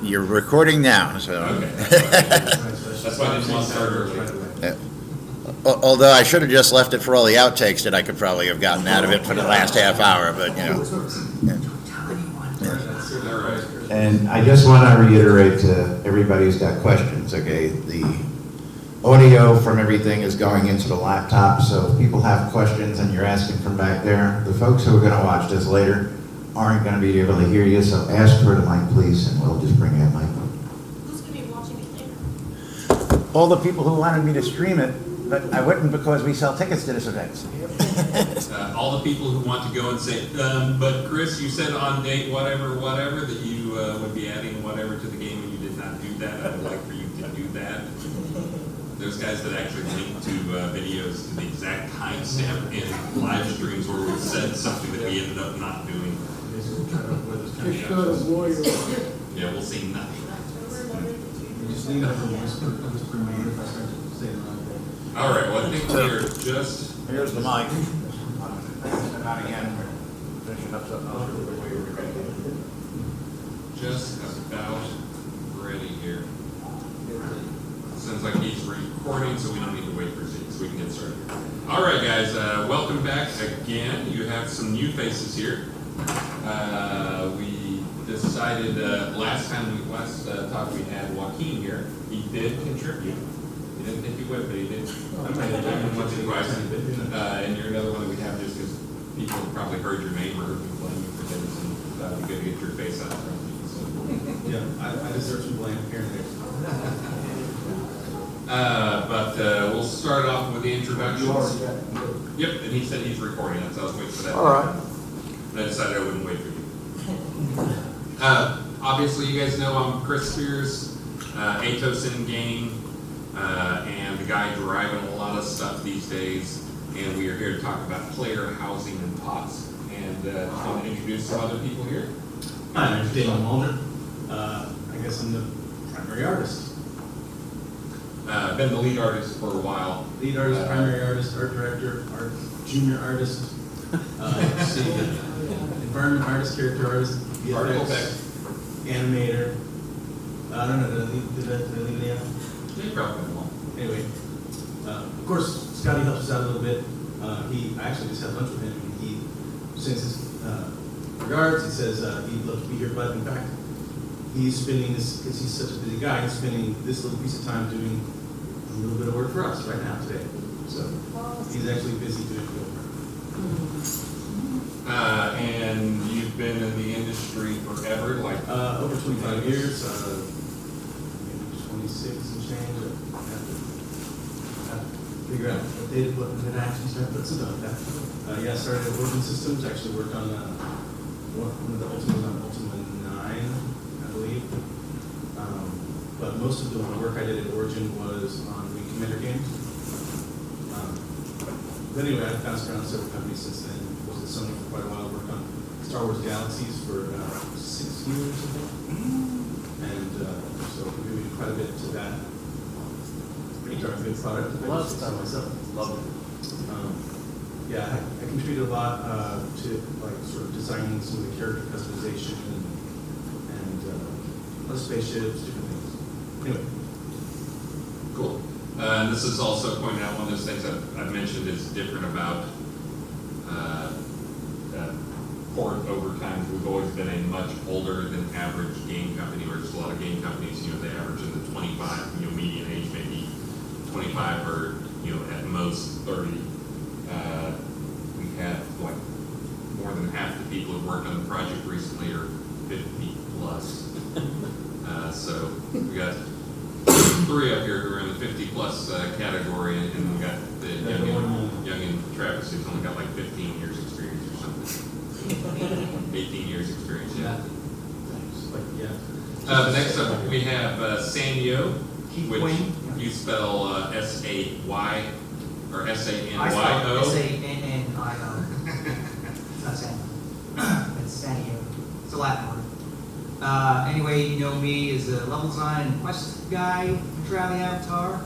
You're recording now, so. Okay. That's why I didn't want to start early. Although I should have just left it for all the outtakes that I could probably have gotten out of it for the last half hour, but, you know. All right. And I just want to reiterate to everybody who's got questions, okay? The audio from everything is going into the laptop, so if people have questions and you're asking from back there, the folks who are going to watch this later aren't going to be able to hear you, so ask for the mic, please, and we'll just bring that mic up. Who's going to be watching it later? All the people who wanted me to stream it, but I wouldn't because we sell tickets to this event. All the people who want to go and say, but Chris, you said on date whatever, that you would be adding whatever to the game, and you did not do that. I would like for you to do that. Those guys that actually link to videos to the exact timestamp in live streams where we said something that we ended up not doing. Just show the warrior. Yeah, we'll see nothing. All right, well, I think we're just... Here's the mic. Not again. Finishing up something else. Just about ready here. Sounds like he's recording, so we don't need to wait for Zeke, so we can get started. All right, guys, welcome back again. You have some new faces here. We decided last talk we had Joaquin here. He did contribute. He didn't think he would, but he did. Once or twice. And you're another one that we have just because people have probably heard your name or heard you playing for things, and thought it'd be good to get your face out front. So. Yeah, I deserve some blame here and there. But we'll start off with the introductions. Yep, and he said he's recording it, so I was waiting for that. All right. And I decided I wouldn't wait for you. Obviously, you guys know I'm Chris Spears, Atos in game, and the guy driving a lot of stuff these days. And we are here to talk about player housing and POTS. And I want to introduce some other people here. Hi, my name's Damon Waldrip. I guess I'm the primary artist. Been the lead artist for a while. Lead artist, primary artist, art director, art junior artist, let's see, environment artist, character artist, VFX, animator. I don't know, did I leave any out? You probably won't. Anyway, of course, Scotty helps us out a little bit. I actually just had lunch with him, and he sends his regards. He says he'd love to be here, but in fact, he's spending this, because he's such a busy guy, he's spending this little piece of time doing a little bit of work for us right now today. So he's actually busy doing good work. And you've been in the industry forever, like over 25 years, maybe 26 and change. I have to figure out what date what did I actually start, but something like that. Yeah, I started at Origin Systems. Actually worked on one of the Ultimas on Ultima 9, I believe. But most of the work I did at Origin was on Wing Commander games. But anyway, I've bounced around several companies since then. Was at Sannio for quite a while. Worked on Star Wars Galaxies for 6 years, I think. And so contributed quite a bit to that. Pretty darn good product. Love Star Wars. Love it. Yeah, I contributed a lot to like sort of designing some of the character customization and spaceships, different things. Anyway. cool. And this is also pointing out one of those things I've mentioned is different about port over time. We've always been a much older than average game company, where just a lot of game companies, they average in the 25, median age maybe 25 or, at most 30. We have like more than half the people who've worked on the project recently are 50 plus. So we got 3 up here who are in the 50 plus category, and we got the young and Travis, who's only got like 15 years experience or something. 18 years experience, yeah. Yeah. Next up we have Sannio, which you spell S-A-Y or S-A-N-Y-O. I spell S-A-N-N-I-O. It's not Sannio. It's Sannio. It's a Latin word. Anyway, you know me as a level design and quest guy for Traveling Avatar.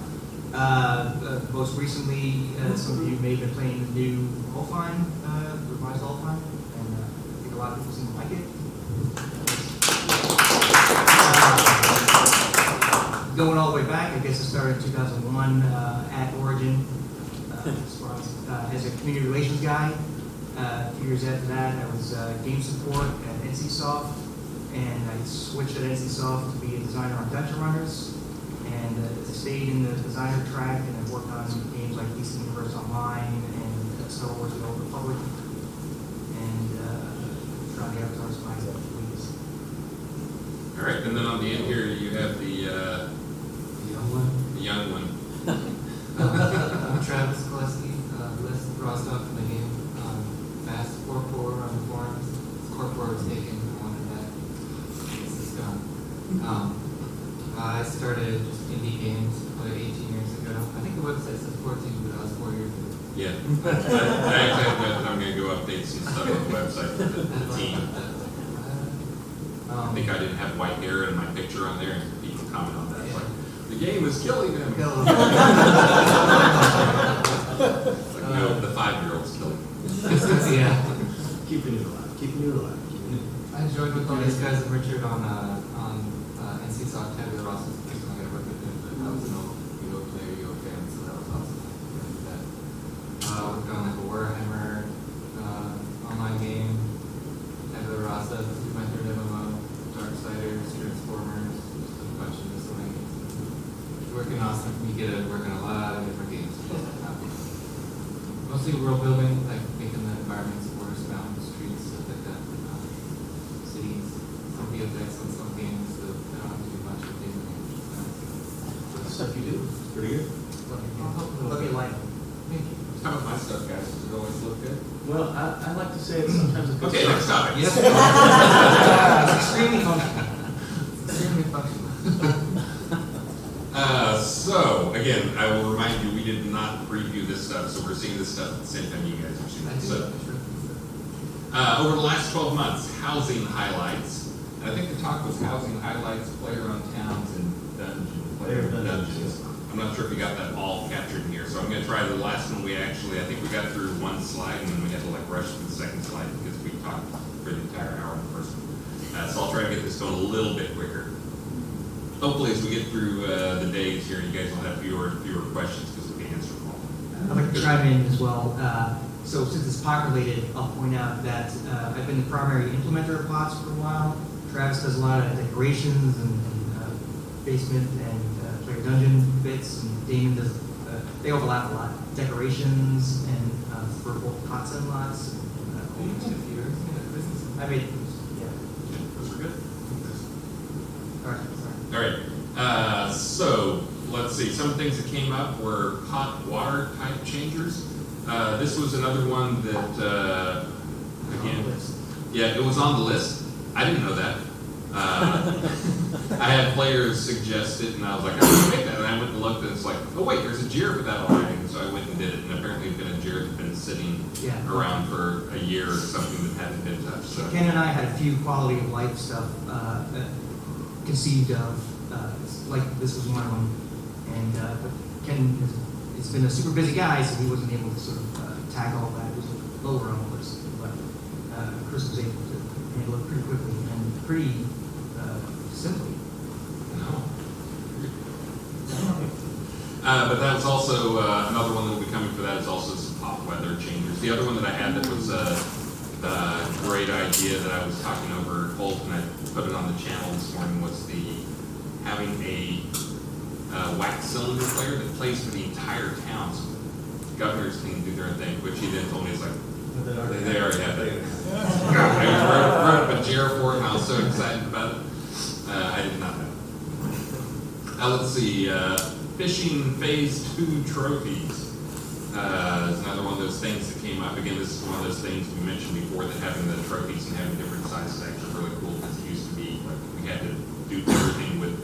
Most recently, some of you may have been playing the new Wolfine, revised Wolfine, and I think a lot of people seem to like it. Going all the way back, I guess it started in 2001 at Origin as a community relations guy. A few years after that, I was game support at NCSoft, and I switched at NCSoft to be a designer on Dungeon Runners, and I stayed in the designer track, and I've worked on games like DC Universe Online and Star Wars: The Old Republic, and trying to Atos my weeks. All right, and then on the end here, you have the young one. I'm Travis Koleski, list Rostov in the game. Fast 4-4 on the forums. Corp was taken. I wanted that. This is gone. I started just indie games probably 18 years ago. I think the website says 14, but that was 4 years ago. Yeah. I actually have that I'm going to go update some stuff on the website for the team. I think I didn't have white hair and my picture on there, and people comment on that. Like, the game is killing them. Like, no, the 5-year-old's killing them. Yeah. Keeping it alive, keeping it alive. I joined with all these guys and Richard on NCSoft Tabula Rasa. I'm going to work with him, but I was an old UO player, UO fan, so that was awesome. Worked on like a Warhammer online game, Tabula Rasa. This is my third MMO. Darkstarr, Transformers, just a bunch of miscellaneous. Working awesome. You get to work on a lot of different games. Mostly world building, like making the environments, borders, mountains, streets, stuff like that. Cities, some VFX on some games, so I don't have to do much of things. The stuff you do, it's pretty good. Love you like. Thank you. How about my stuff, guys? Does it always look good? Well, I like to say it sometimes a good Okay, next topic. Yes. It's extremely functional. It's extremely functional. So, again, I will remind you, we did not preview this stuff, so we're seeing this stuff at the same time you guys are seeing it. So, over the last 12 months, housing highlights. And I think the talk was housing highlights, player-owned towns, and player-owned dungeons. I'm not sure if you got that all captured in here, so I'm going to try the last one. I think we got through one slide, and then we had to like rush to the second slide because we talked for the entire hour on the first one. So I'll try to get this going a little bit quicker. Hopefully, as we get through the days here, you guys will have fewer questions because we can answer them all. I'd like to chime in as well. So since it's pot related, I'll point out that I've been the primary implementer of pots for a while. Travis does a lot of decorations and basement and player dungeon bits, and Damon does, they overlap a lot. Decorations and for both pots and lots. I made, yeah. Those are good. All right, sorry. All right. So let's see. Some things that came up were hot water type changers. This was another one that, again, yeah, it was on the list. I didn't know that. I had players suggest it, and I was like, I want to make that. And I went and looked, and it's like, oh wait, there's a JIR for that already. And so I went and did it, and apparently it's been a JIR that's been sitting around for a year or something that hasn't been touched. So. Ken and I had a few quality of life stuff conceived of. Like this was one of them, and but Ken has been a super busy guy, so he wasn't able to sort of tackle all that. It was lower on the list, but Chris was able to handle it pretty quickly and pretty simply. But that was also another one that will be coming for that is also some hot weather changers. The other one that I had that was a great idea that I was talking over Holt, and I put it on the channel this morning, was having a wax cylinder player that plays for the entire town. So governors can do their own thing, which he then told me is like, they already have that. I wrote up a JIR for it, and I was so excited about it. I did not have it. Let's see, fishing phase 2 trophies. Is another one of those things that came up. Again, this is one of those things we mentioned before, that having the trophies and having different sizes is actually really cool, because it used to be like we had to do everything with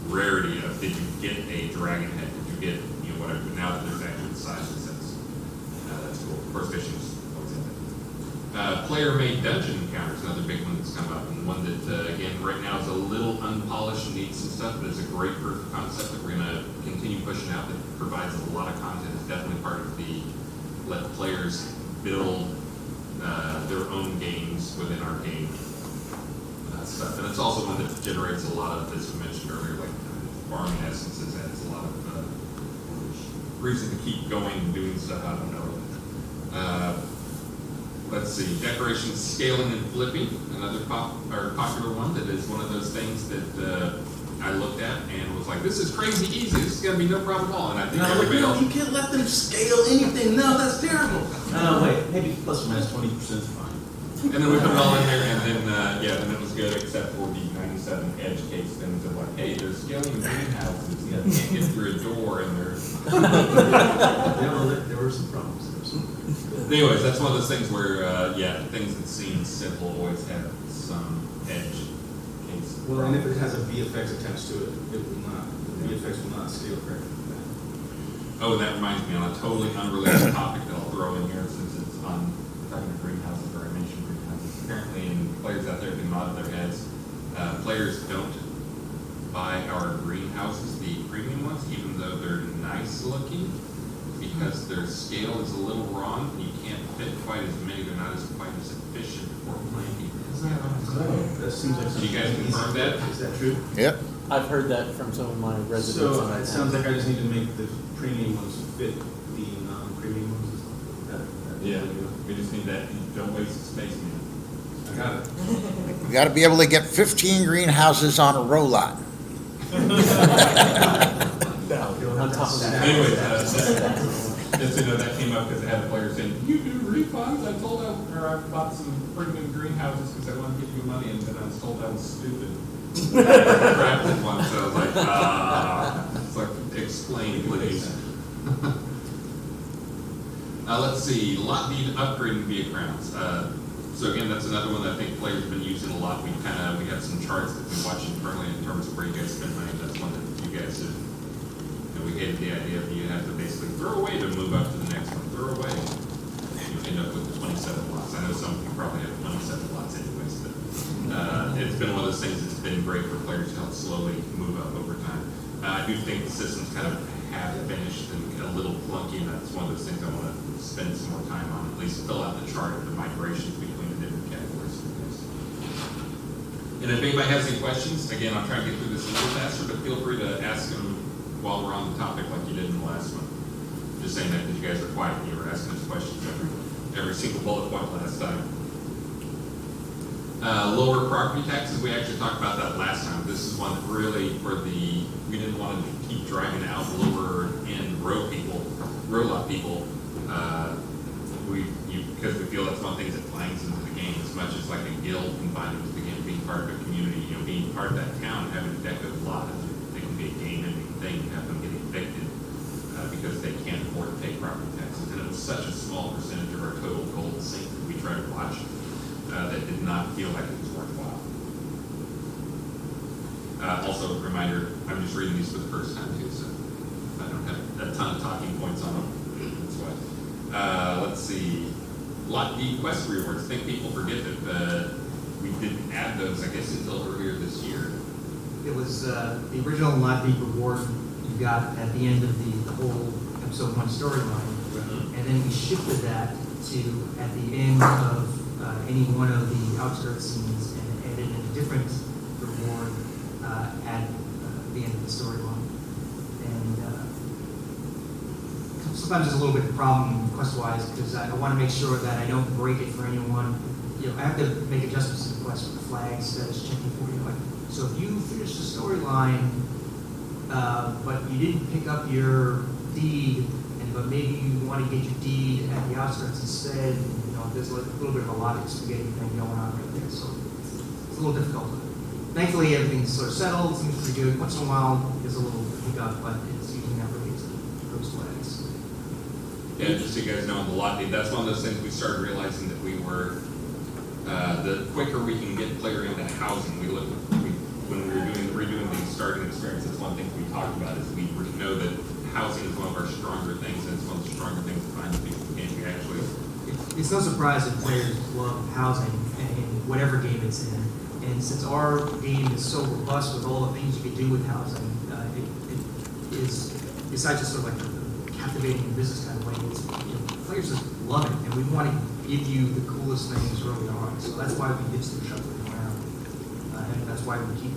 rarity of did you get a dragon head, did you get whatever. But now that there's actually sizes, that's cool. Of course, fishing is always in there. Player-made dungeon encounters, another big one that's come up, and one that again right now is a little unpolished and needs some stuff, but it's a great proof of concept that we're going to continue pushing out. That provides a lot of content. It's definitely part of the let players build their own games within our game stuff. And it's also one that generates a lot of, as we mentioned earlier, like farming essences, adds a lot of reason to keep going and doing stuff. I don't know. Let's see, decorations, scaling and flipping, another popular one that is one of those things that I looked at and was like, this is crazy easy. This is going to be no problem at all. And I think everybody else. You can't let them scale anything. No, that's terrible. No, wait, maybe plus or minus 20% is fine. And then we put it all in there, and then, then it was good, except for the 97 edge case things of like, hey, there's scaling greenhouses, you can't get through a door, and there's... There were some problems. Anyways, that's one of those things where, things that seem simple always have some edge case. Well, and if it has a VFX attached to it, it will not, the VFX will not scale correctly. Oh, that reminds me, on a totally unrelated topic that I'll throw in here, since it's on talking to greenhouses, or I mentioned greenhouses. Apparently, and players out there can nod their heads, players don't buy our greenhouses, the premium ones, even though they're nice looking, because their scale is a little wrong, and you can't fit quite as many, they're not as quite as efficient for planting. That seems like Do you guys confirm that? Is that true? Yep. I've heard that from some of my residents. So it sounds like I just need to make the premium ones fit the non-premium ones. Yeah, we just need that, don't waste space, man. I got it. We got to be able to get 15 greenhouses on a row lot. On top of that. Anyways, just so you know, that came up because I had a player saying, you do refunds? I bought some pretty good greenhouses because I want to give you money, and then I was told I was stupid. Crafted one, so I was like, it's like, explain, please. Let's see, lot need upgrading via crowns. So again, that's another one that I think players have been using a lot. We have some charts that we watch internally in terms of where you guys spend money. That's one that you guys have. We hated the idea of you have to basically throw away to move up to the next one. Throw away. You end up with 27 lots. I know some of you probably have 27 lots anyways, but it's been one of those things that's been great for players to help slowly move up over time. I do think the system's kind of half finished and a little clunky, and that's one of those things I want to spend some more time on, at least fill out the chart of the migrations between the different categories. And if anybody has any questions, again, I'm trying to get through this a little faster, but feel free to ask them while we're on the topic like you did in the last one. Just saying that because you guys are quiet and you were asking us questions every single bullet point last time. Lower property taxes, we actually talked about that last time. This is one that really, we didn't want to keep driving out lower end row lot people, because we feel that's one thing that planks into the game as much as like a guild combined with the game, being part of a community, being part of that town, having a decorative lot, they can be a game-ending thing, have them get evicted because they can't afford to pay property taxes. And it was such a small percentage of our total gold sink that we tried to watch that did not feel like it was worthwhile. Also, a reminder, I'm just reading these for the first time too, so I don't have a ton of talking points on them. That's why. Let's see. Lot D quest rewards. I think people forget that we didn't add those, I guess, until earlier this year. It was the original Lot D reward you got at the end of the whole episode 1 storyline. And then we shifted that to at the end of any one of the outskirts scenes and added in a different reward at the end of the storyline. And sometimes there's a little bit of a problem quest-wise because I want to make sure that I don't break it for anyone. I have to make adjustments to the quest with the flags that is checking for you. So if you finish the storyline, but you didn't pick up your deed, but maybe you want to get your deed at the outskirts instead, there's a little bit of a logic spaghetti thing going on right there. So it's a little difficult. Thankfully, everything's sort of settled, seems pretty good. Once in a while, there's a little hiccup, but it's usually not related to those flags. Yeah, just so you guys know, on the lot deed, that's one of those things we started realizing that we were, the quicker we can get player into housing, when we were redoing the starting experience, that's one thing we talked about is we know that housing is one of our stronger things, and it's one of the stronger things to find people in the game. We actually... It's no surprise that players love housing in whatever game it's in. And since our game is so robust with all the things you can do with housing, it is, besides just sort of like a captivating business kind of way, players just love it, and we want to give you the coolest things early on. So that's why we did some shuffling around. and that's why we keep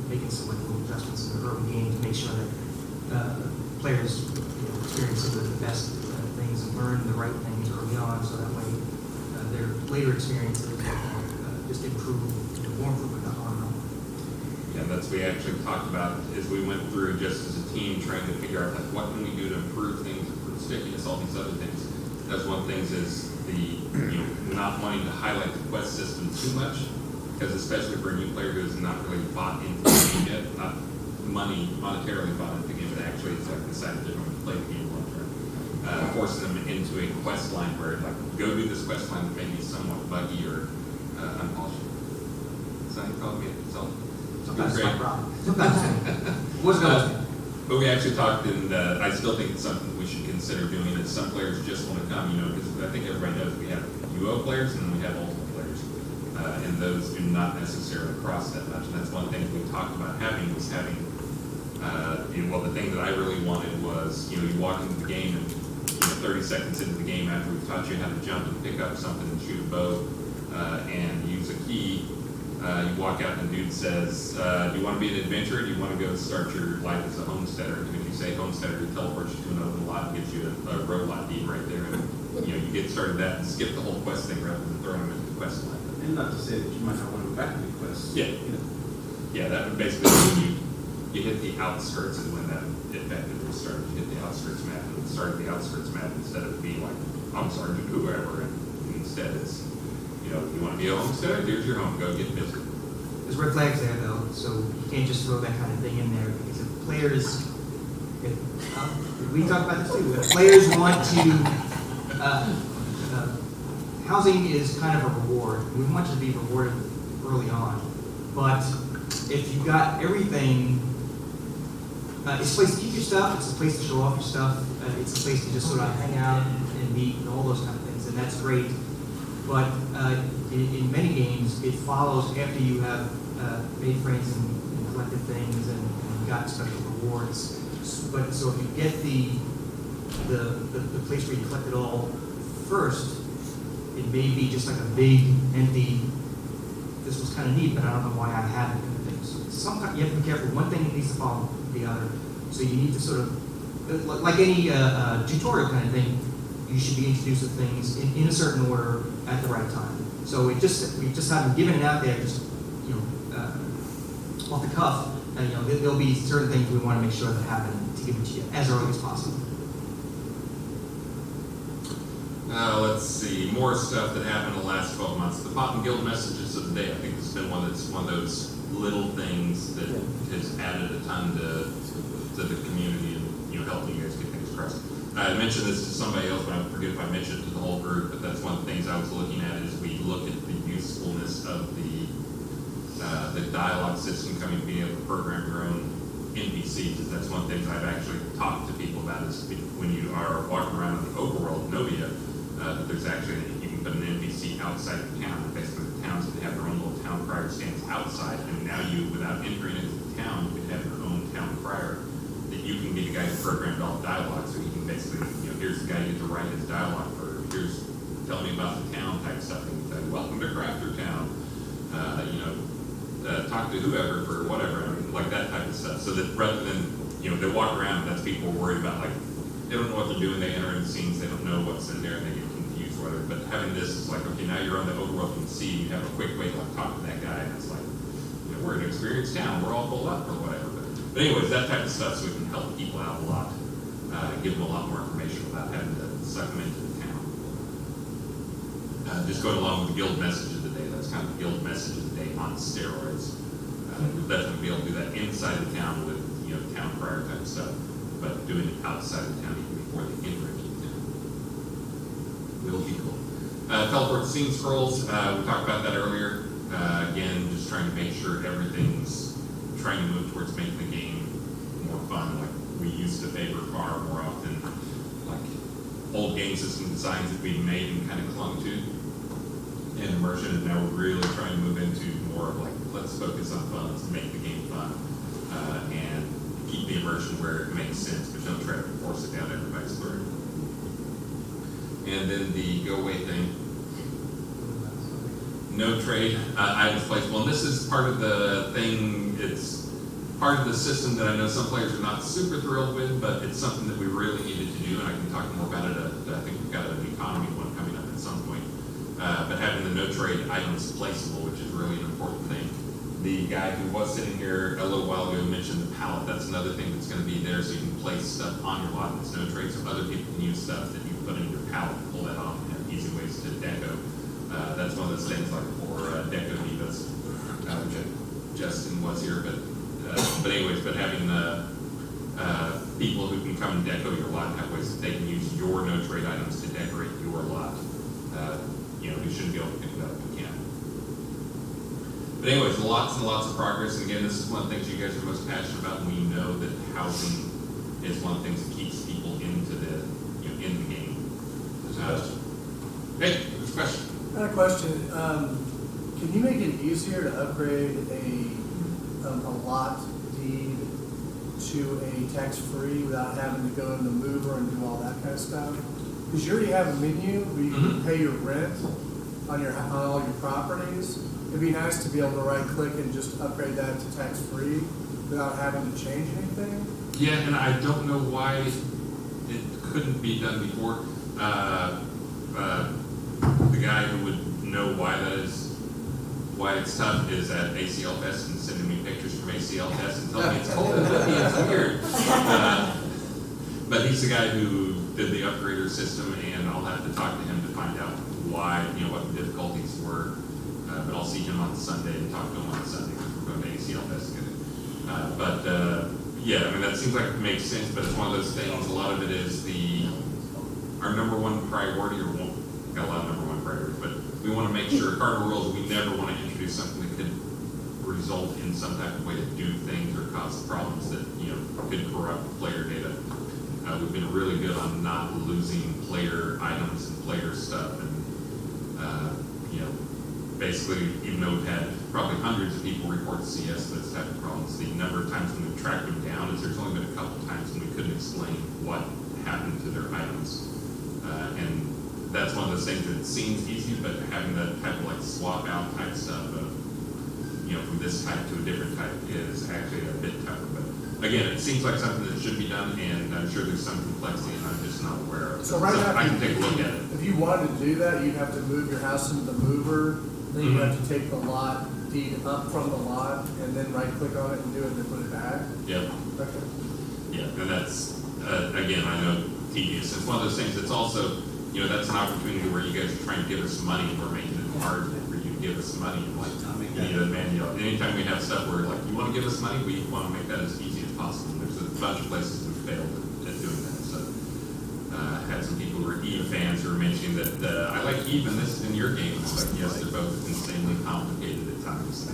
making some like little adjustments in the early game to make sure that players experience some of the best things and learn the right things early on, so that way their later experiences just improve, more improvement on them. Yeah, that's what we actually talked about as we went through just as a team trying to figure out like what can we do to improve things, improve stickiness, all these other things. That's one of the things is the not wanting to highlight the quest system too much, because especially for a new player who's not really bought into the game yet, not monetarily bought into the game, but actually it's like decided they're going to play the game long term. Forcing them into a quest line where like go do this quest line that may be somewhat buggy or unpolished. Sannio called me so. Sometimes it's my problem. Sometimes what's going on? But we actually talked, and I still think it's something we should consider doing. Is some players just want to come, because I think everybody knows we have UO players and then we have ultimate players, and those do not necessarily cross that much. And that's one thing we talked about having was having. Well, the thing that I really wanted was, you walk into the game and 30 seconds into the game after we've taught you how to jump and pick up something and shoot a bow and use a key. You walk out and the dude says, do you want to be an adventurer or do you want to go start your life as a homesteader? And if you say homesteader, it teleports you to an open lot and gives you a road lot deed right there. And you get started that and skip the whole quest thing rather than throwing them into the quest line. And not to say that you might not want to go back to the quest. Yeah. Yeah, that would basically mean you hit the outskirts, and when that effectively started, you hit the outskirts map and start the outskirts map instead of being like, I'm Sergeant whoever, and instead it's, you want to be a homesteader, here's your home, go get busy. There's red flags there though, so you can't just throw that kind of thing in there, because if players, we talk about this too, if players want to, housing is kind of a reward. We want you to be rewarded early on, but if you've got everything, it's a place to keep your stuff, it's a place to show off your stuff, it's a place to just sort of hang out and meet and all those kind of things, and that's great. But in many games, it follows after you have made friends and collected things and got special rewards. But so if you get the place where you collect it all first, it may be just like a big empty. This was kind of neat, but I don't know why I have it. Kind of thing. So sometimes you have to be careful. One thing needs to follow the other. So you need to sort of, like any tutorial kind of thing, you should be introduced to things in a certain order at the right time. So we just haven't given it out there just off the cuff. And there'll be certain things we want to make sure that happen to give it to you as early as possible. Let's see, more stuff that happened in the last 12 months. The Pop and Guild messages of the day. I think this has been one of those little things that has added a ton to the community and helping you guys get things across. I mentioned this to somebody else, but I forget if I mentioned it to the whole group, but that's one of the things I was looking at as we look at the usefulness of the dialogue system coming to be able to program your own NPCs. That's one of the things I've actually talked to people about is when you are walking around in the overworld, Novia, that there's actually, you can put an NPC outside the town. Basically the towns that have their own little town crier stands outside, and now you, without entering into the town, you can have your own town crier that you can be the guy who programmed all the dialogue, so you can basically, here's the guy you get to write his dialogue for, here's, tell me about the town type stuff, and say, welcome to Crafter Town, talk to whoever for whatever, like that type of stuff, so that rather than, they walk around, that's people worried about, like, they don't know what they're doing, they enter in scenes, they don't know what's in there, and they get confused or whatever, but having this is like, okay, now you're on the overworld, you can see, you have a quick way to like talk to that guy, and it's like, we're an experienced town, we're all full up or whatever, but anyways, that type of stuff, so we can help people out a lot, give them a lot more information without having to suck them into the town. Just going along with the guild message of the day, that's kind of the guild message of the day on steroids. We'll definitely be able to do that inside the town with, town crier type stuff, but doing it outside the town even before they enter into the town. Will be cool. Teleport scene scrolls, we talked about that earlier. Again, just trying to make sure everything's trying to move towards making the game more fun, like we used to favor far more often, like old game system designs that we made and kind of clung to in immersion, and now we're really trying to move into more of like, let's focus on fun, let's make the game fun, and keep the immersion where it makes sense, but don't try to force it down everybody's throat. And then the go away thing. no trade items placeable, and this is part of the thing, it's part of the system that I know some players are not super thrilled with, but it's something that we really needed to do, and I can talk more about it. I think we've got an economy one coming up at some point. But having the no trade items placeable, which is really an important thing. The guy who was sitting here a little while ago mentioned the pallet. That's another thing that's going to be there, so you can place stuff on your lot that's no trade, so other people can use stuff that you put in your pallet, pull that off, and have easy ways to deco. That's one of those things like for deco divas. Justin was here, but anyways, but having the people who can come and deco your lot and have ways that they can use your no trade items to decorate your lot. You shouldn't be able to pick it up, you can. But anyways, lots and lots of progress. And again, this is one of the things you guys are most passionate about, and we know that housing is one of the things that keeps people into the in the game. Hey, there's a question. I got a question. Can you make it easier to upgrade a lot deed to a tax-free without having to go in the mover and do all that kind of stuff? Because you already have a menu where you can pay your rent on all your properties. It'd be nice to be able to right-click and just upgrade that to tax-free without having to change anything. Yeah, and I don't know why it couldn't be done before. The guy who would know why why it's tough is at ACL Fest and sending me pictures from ACL Fest and telling me it's cold and windy, it's weird. But he's the guy who did the upgrader system, and I'll have to talk to him to find out why, what the difficulties were. But I'll see him on Sunday and talk to him on Sunday because we're going to ACL Fest together. Yeah, I mean, that seems like it makes sense, but it's one of those things, a lot of it is our number one priority, or got a lot of number one priorities, but we want to make sure, cardinal rules, we never want to introduce something that could result in some type of way to do things or cause problems that, could corrupt player data. We've been really good on not losing player items and player stuff, and, basically, even though we've had probably hundreds of people report to CS those type of problems, the number of times when we've tracked them down is there's only been a couple of times when we couldn't explain what happened to their items. And that's one of those things that seems easy, but having that type of swap out type stuff of, from this type to a different type is actually a bit tougher. But again, it seems like something that should be done, and I'm sure there's some complexity and I'm just not aware of. So right now, I can take a look at it. If you wanted to do that, you'd have to move your house into the mover, then you'd have to take the lot deed up from the lot, and then right-click on it and do it, and then put it back. Yep. Okay. Yeah, and that's, again, I know tedious. It's one of those things that's also, that's an opportunity where you guys are trying to give us money, and we're making it hard for you to give us money. Anytime we have stuff where, you want to give us money, we want to make that as easy as possible. There's a bunch of places we've failed at doing that. So, had some people who were EVE fans who were mentioning that, I like EVE and this in your game. It's like, yes, they're both insanely complicated at times.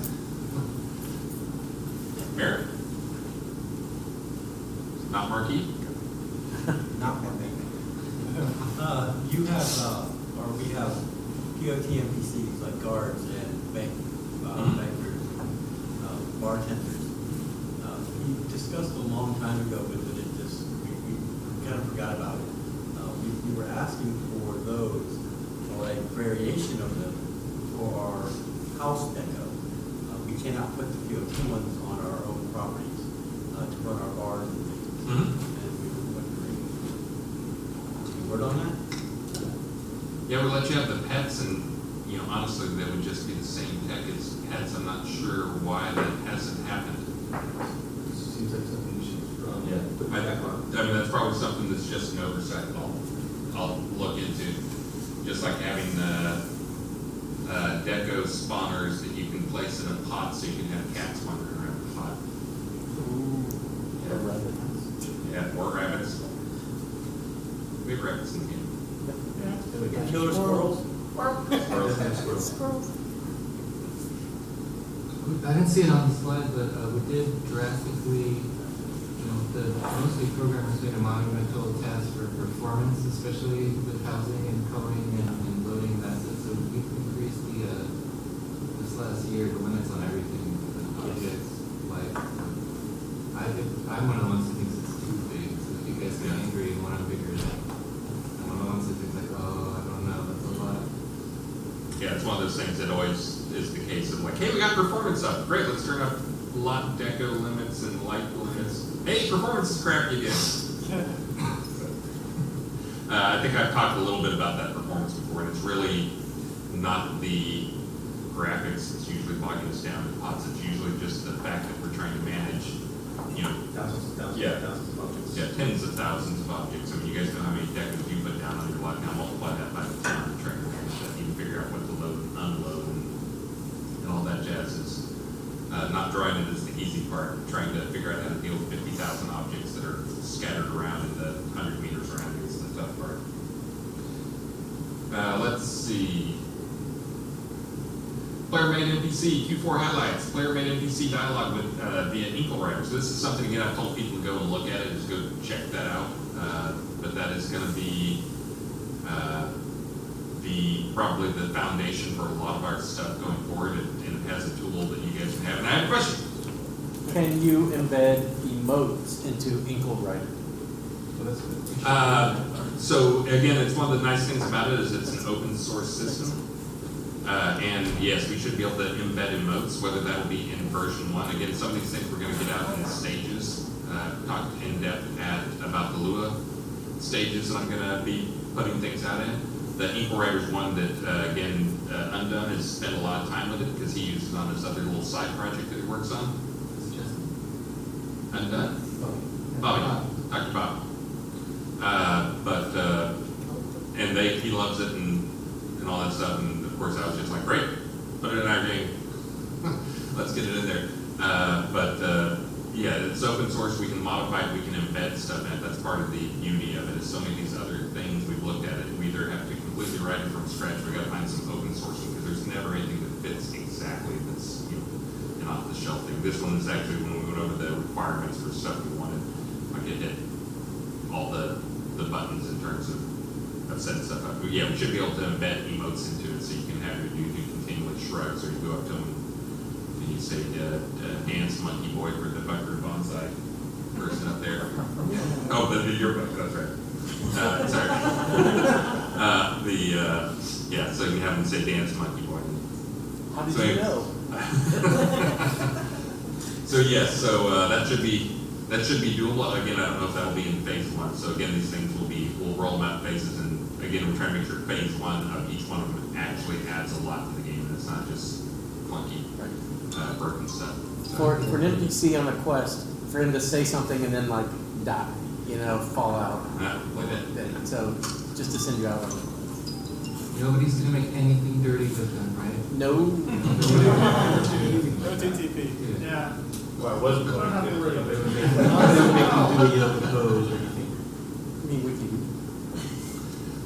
Merrick? Not Marquis? Not one thing. You have, or we have POT NPCs like guards and bankers, bartenders. We discussed a long time ago, but it just, we kind of forgot about it. We were asking for those, or a variation of them, for our house deco. We cannot put the POT ones on our own properties to run our bars and things. And we were wondering, any word on that? Yeah, we'll let you have the pets, and honestly, they would just be the same tech as pets. I'm not sure why that hasn't happened. Seems like something you should put I back on. mean, that's probably something that's just an oversight. I'll look into, just like having deco spawners that you can place in a pot, so you can have cats wandering around the pot. Yeah, or rabbits. We have rabbits in the game. Killer squirrels? Squirrels. I didn't see it on the slide, but we did drastically, mostly programmers made a monumental task for performance, especially with housing and coloring and loading that. So we increased this last year, the limits on everything. I'm one of the ones who thinks it's too big. So if you guys get angry and want to figure it out, I'm one of the ones who thinks oh, I don't know, that's a lot. Yeah, it's one of those things that always is the case of like, hey, we got performance up. Great, let's turn up lot deco limits and light limits. Hey, performance is crappy again. I think I've talked a little bit about that performance before, and it's really not the graphics that's usually bogging us down in pots. It's usually just the fact that we're trying to manage, you know, Thousands of objects. yeah, tens of thousands of objects. I mean, you guys know how many decos you put down on your lot. Now multiply that by the ton and try to manage that. You can figure out what to load and unload and all that jazz is. Not drawing it is the easy part. Trying to figure out how to deal with 50,000 objects that are scattered around in the 100 meters around you is the tough part. Let's see. Player-made NPC, Q4 highlights, player-made NPC dialogue with via Inkle Writer. So this is something, again, I've told people to go and look at it, just go check that out. But that is going to be probably the foundation for a lot of our stuff going forward, and it has a tool that you guys can have. And I have a question. Can you embed emotes into Inkle Writer? So again, it's one of the nice things about it is it's an open source system. And yes, we should be able to embed emotes, whether that will be in version 1. Again, some of these things we're going to get out in stages. Talk in depth about the Lua stages that I'm going to be putting things out in. The Inkle Writer is one that, again, Undone has spent a lot of time with it because he uses it on this other little side project that he works on. Undone? Bobby. Dr. Bob. And he loves it and all that stuff. And of course, I was just like, great, put it in our game. Let's get it in there. Yeah, it's open source. We can modify it. We can embed stuff in it. That's part of the beauty of it. Is so many of these other things we've looked at it. We either have to completely write it from scratch. We got to find some open sourcing because there's never anything that fits exactly that's an off the shelf thing. This one is actually when we went over the requirements for stuff we wanted. Like it hit all the buttons in terms of setting stuff up. But yeah, we should be able to embed emotes into it so you can have your dude who continually shrugs, or you go up to him and you say, dance monkey boy for the Bucker Bonsai person up there. Oh, your book, that's right. Sorry. Yeah, so you have him say dance monkey boy. How did you know? So yes, that should be doable. Again, I don't know if that'll be in phase 1. So again, these things we'll roll them out in phases, and again, we're trying to make sure phase 1 of each one of them actually adds a lot to the game, and it's not just clunky, broken stuff. For an NPC on a quest, for him to say something and then like die, fall out. Like that. So just to send you out. Nobody's gonna make anything dirty with them, right? No. No TTP. Yeah. Well, I wasn't going to do it. They would make them do a pose or anything. I mean, we can.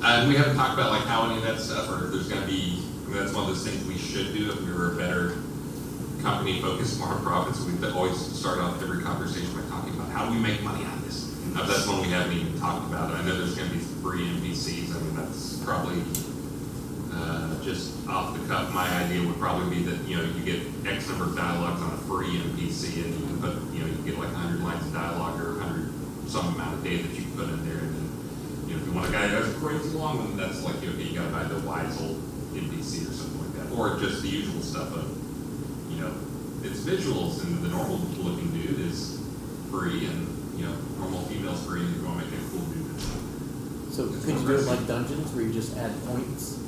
And we haven't talked about like how any of that stuff, or if there's going to be. That's one of those things we should do if we were a better company focused more on profits. We'd always start off every conversation by talking about how do we make money on this. That's one we haven't even talked about. I know there's going to be free NPCs. I mean, that's probably just off the cuff. My idea would probably be that you get X number of dialogues on a free NPC, and you can put you get like 100 lines of dialogue or 100 some amount of data that you can put in there, and then if you want a guy who has a crazy long one, that's like okay, you got to buy the wise old NPC or something like that, or just the usual stuff of it's visuals, and the normal looking dude is free, and normal female's free, and you want to make a cool dude. So could you do it like Dungeons, where you just add points?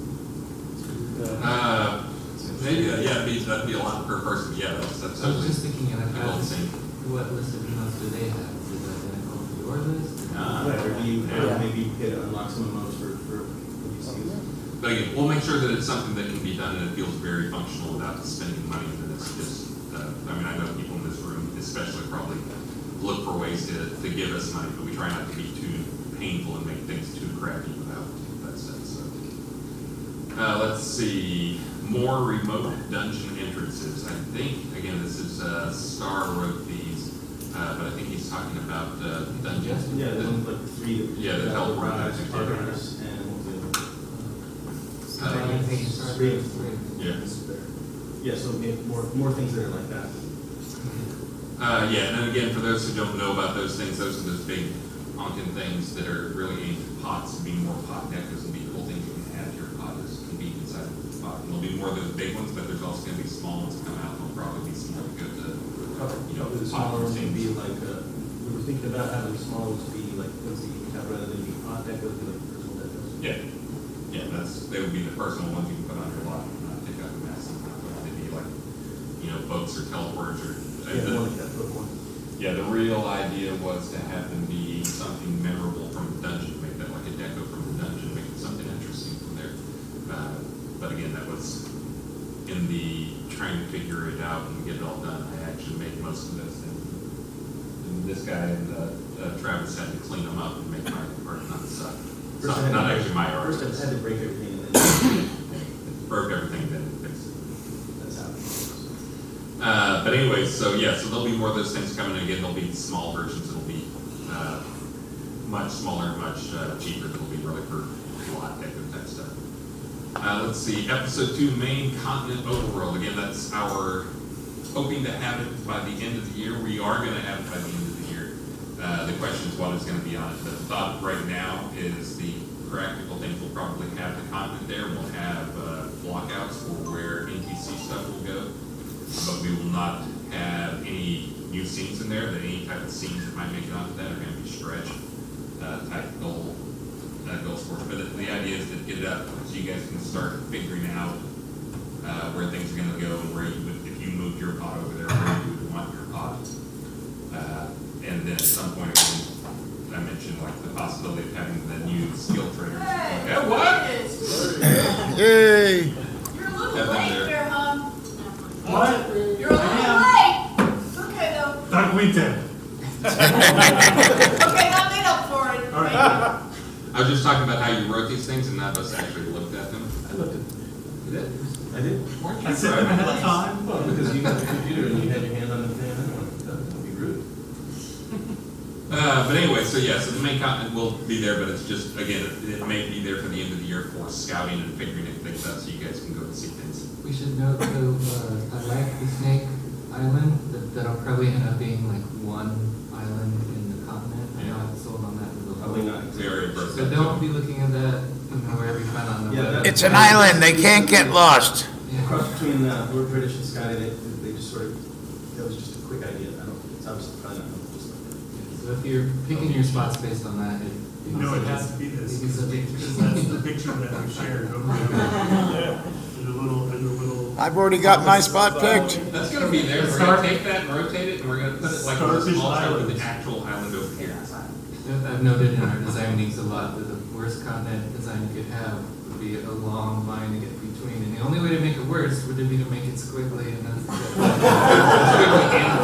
Maybe that'd be a lot per person. Yeah, that's. I was just thinking, Insane. what list of emails do they have? Is it identical to your list? Or do you Yeah. maybe get to unlock some emotes for NPCs? But again, we'll make sure that it's something that can be done and it feels very functional without spending money. And it's just, I know people in this room especially probably look for ways to give us money, but we try not to be too painful and make things too crappy without that stuff. So, let's see, more remote dungeon entrances. I think, again, this is Starr wrote these, but I think he's talking about dungeons. Yeah, there's only like 3. Yeah, the teleport Rise, dungeons. Partners, and what was the other one? Yeah. Yeah, so we have more things that are like that. Yeah, and then again, for those who don't know about those things, those are those big honking things that are really aimed at pots, being more pot decks and be cool things you can add to your pot as convenient inside spot. And there'll be more of those big ones, but there's also gonna be small ones that come out. There'll probably be some really good, you know, Probably the smaller ones popular would be things. like, we were thinking about having the smaller ones be like, ones that you can have rather than be hot decos, be like personal decos. Yeah, yeah, they would be the personal ones you can put on your lot, and not take up the massive amount, but they'd be like, you know, boats or teleports or. Yeah, more like that, little one. Yeah, the real idea was to have them be something memorable from the dungeon, make that like a deco from the dungeon, make it something interesting from there. But again, that was in the trying to figure it out and get it all done. I actually made most of this, and this guy and Travis had to clean them up and make my art not suck. It's First I had not to- actually my art. First I had to break everything and then Broke everything, then fixed it. that's how it goes. But anyways, so yeah, so there'll be more of those things coming. Again, there'll be small versions. It'll be much smaller, much cheaper. It'll be really for a lot deco type stuff. Let's see, episode 2, main continent overworld. Again, that's our hoping to have it by the end of the year. We are going to have it by the end of the year. The question is what is going to be on it. The thought right now is the practical things. We'll probably have the continent there. We'll have blockouts for where NPC stuff will go. But we will not have any new scenes in there. That any type of scenes that might make it onto that are going to be stretch type goals for it. But the idea is to get it up so you guys can start figuring out where things are going to go and where you would, if you moved your pod over there, where you would want your pod. And then at some point, I mentioned like the possibility of having the new skill traders. Hey, Yeah, what? Yay! You're a little Have them late there. there, hon. What? You're a little late. It's okay though. Doug Winton. Okay, I'll make up for it. All right. I was just talking about how you wrote these things and none of us actually looked at them. I looked at, You did? I did. Weren't you I sent them ahead of time. Well, because you got the computer and you had your hand on the thing, I didn't want to, that'd be rude. But anyway, so yeah, so the main continent will be there, but it's just, again, it may be there for the end of the year for scouting and figuring things out so you guys can go and see things. We should note though, I like the Snake Island, that'll probably end up being like one island in the continent. I'm not sold on that. Probably not. Very impressive. So don't be looking at that, wherever you find on the Yeah, web. that- It's an island, they can't get lost. Yeah. Cross between Lord British and Scotty, they just sort of, that was just a quick idea. I don't, it's obviously probably not just like that. So if you're picking your spots based on that, No, it has to be this, It is a big- because that's the picture that we shared over there. And the little. I've already got my spot picked. That's gonna be there, we're gonna take that and rotate it, and we're gonna put it like on a Starfish small chunk with Islands. the actual island over here. I've noted in our design meetings a lot that the worst continent design you could have would be a long line to get between, and the only way to make it worse would be to make it squiggly, and that's. And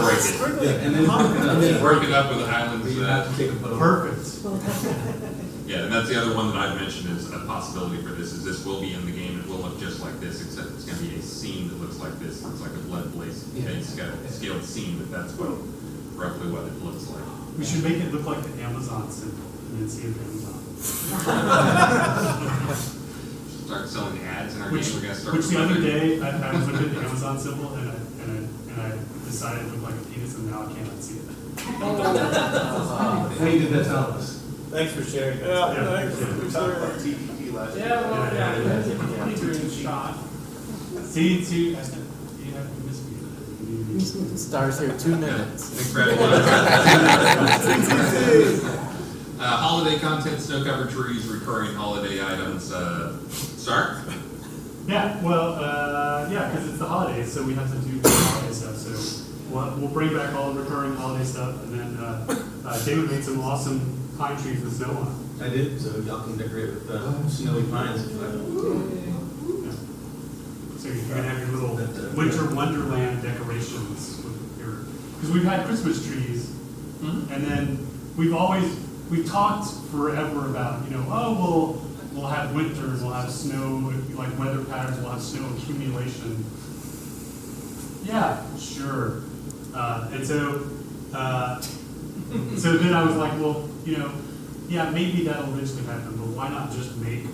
break it. Yeah, and then, Work it up with islands. but you have to take a photo. Perfect. Yeah, and that's the other one that I've mentioned is a possibility for this, is this will be in the game, it will look just like this, except it's gonna be a scene that looks like this, looks like a blood blaze, scaled scene, but that's what, roughly what it looks like. We should make it look like the Amazon symbol, and then see if Amazon. Start selling ads in our game, Which we're gonna start. the other day, I was looking at the Amazon symbol, and I decided it looked like a penis, and now I cannot see it. How you did that to us? Thanks for sharing. Yeah. We talked about TPP last week. See, I said, you have to miss me. Star's here 2 minutes. Thanks, Brad. Holiday content, snow covered trees, recurring holiday items, Starr? Yeah, well, yeah, because it's the holidays, so we have to do the holiday stuff, so we'll bring back all the recurring holiday stuff, and then, David made some awesome pine trees with snow on them. I did, so y'all can decorate with snowy pines if you like. Yeah. So you're gonna have your little winter wonderland decorations with your, because we've had Christmas trees, and then we've talked forever about, we'll have winters, we'll have snow, like weather patterns, we'll have snow accumulation. Yeah, sure. And so then I was like, well, yeah, maybe that'll eventually happen, but why not just make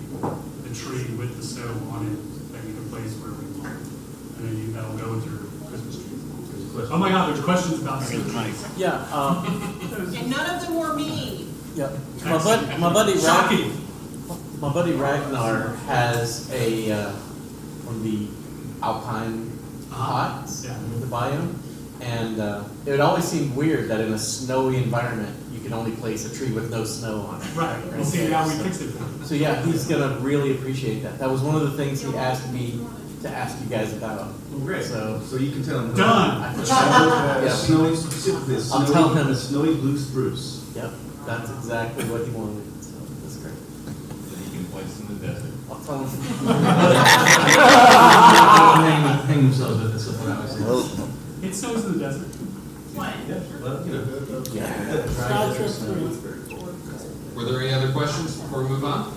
the tree with the snow on it that you can place wherever you want? And then that'll go with your Christmas tree. Oh my God, there's questions about snow trees. Yeah, And none of them were me. yeah. My buddy Shocking. My buddy Ragnar has a from the alpine pots, Yeah. the biome. And it would always seem weird that in a snowy environment, you can only place a tree with no snow on it. Right, we'll see how we fix it for you. So yeah, he's gonna really appreciate that. That was one of the things he asked me to ask you guys about. Well, great. So So you can tell him. Done. Yeah. Snowy, specifically, a I'll tell him. snowy blue spruce. Yep, that's exactly what he wanted. So that's great. That you can place in the desert. I'll tell him. Hang themselves with this, is what I was saying. Well, It snows in the desert. What? Yeah, well, you know. Yeah. Were there any other questions before we move on?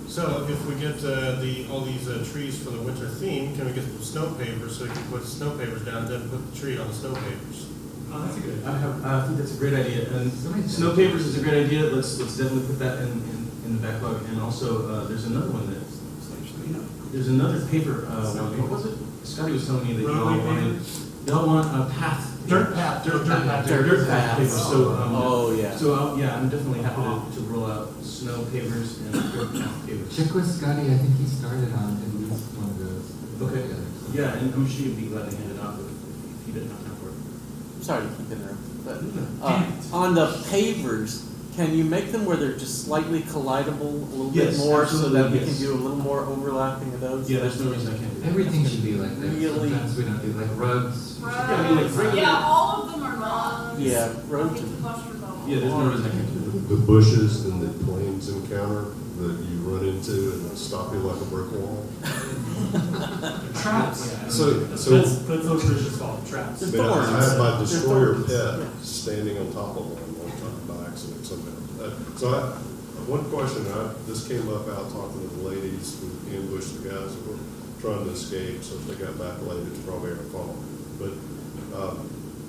So if we get all these trees for the winter theme, can we get some snow pavers so we can put snow pavers down, then put the tree on the snow pavers? Oh, that's a good idea. I think that's a great idea, and snow pavers is a great idea, let's definitely put that in the backlog, and also, there's another one there's another paper, what was it? Scotty was telling me that y'all want a path. Dirt path. Dirt path paper, so, yeah, I'm definitely happy to roll out snow pavers and dirt path pavers. Check with Scotty, I think he started on at least one of those. Okay, yeah, and I'm sure you'd be glad to hand it off if you didn't have time for it. Sorry to keep interrupting, but on the pavers, can you make them where they're just slightly collidable a little bit Yes, more so that we absolutely, can yes. do a little more overlapping of those? Yeah, there's no reason I can't do that. Everything should be like that. Really? Sometimes we don't do like rugs. Yeah, all of them are not. Yeah, road to. Yeah, there's no reason I can't do The bushes and the planes encounter that you run into and stop you like a brick wall. Traps. So That's those fishes fault, traps. They're thorns. I had my destroyer They're thorns. pet standing on top of one time by accident somehow. One question, this came up out talking to the ladies who ambushed the guys that were trying to escape, so if they got back late, it's probably our fault. But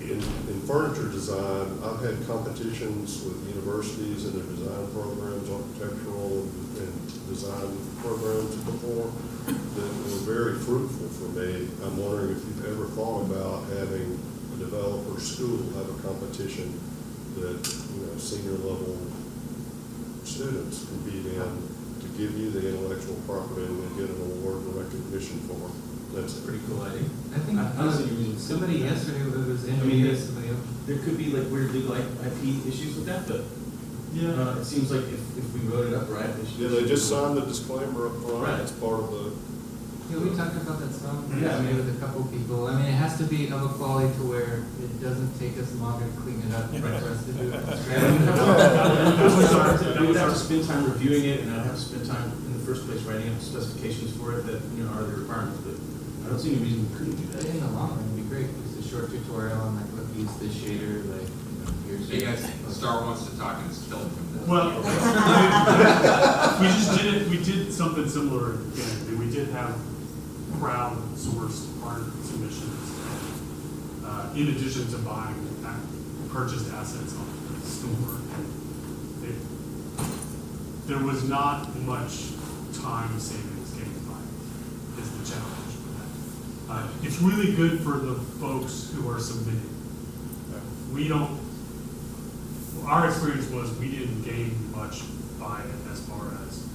in furniture design, I've had competitions with universities and their design programs, architectural and design programs before that were very fruitful for me. I'm wondering if you've ever thought about having a developer school have a competition that, senior level students compete in to give you the intellectual property and then get an award and recognition for it. That's Pretty cool idea. I think I don't see any reason. somebody yesterday who was in, I mean, somebody else. There could be like weird legal IP issues with that, but it seems like if we wrote it up right, we should. Yeah, they just signed the disclaimer up front. Right. It's part of the. Yeah, we talked about that some, Yeah, I mean- with a couple people. I mean, it has to be of a quality to where it doesn't take us long to clean it up for us to do it. I would have to spend time reviewing it, and I'd have to spend time in the first place writing up specifications for it that, are the requirements, but I don't see any reason we couldn't do that. In the long run, it'd be great, just a short tutorial on like, look, use this shader, like, here's. Hey guys, Starr wants to talk and it's killing him. Well, we did something similar again. We did have crowd-sourced art submissions, in addition to buying purchased assets on the store. There was not much time savings gained by it, is the challenge with that. It's really good for the folks who are submitting. Our experience was we didn't gain much by it as far as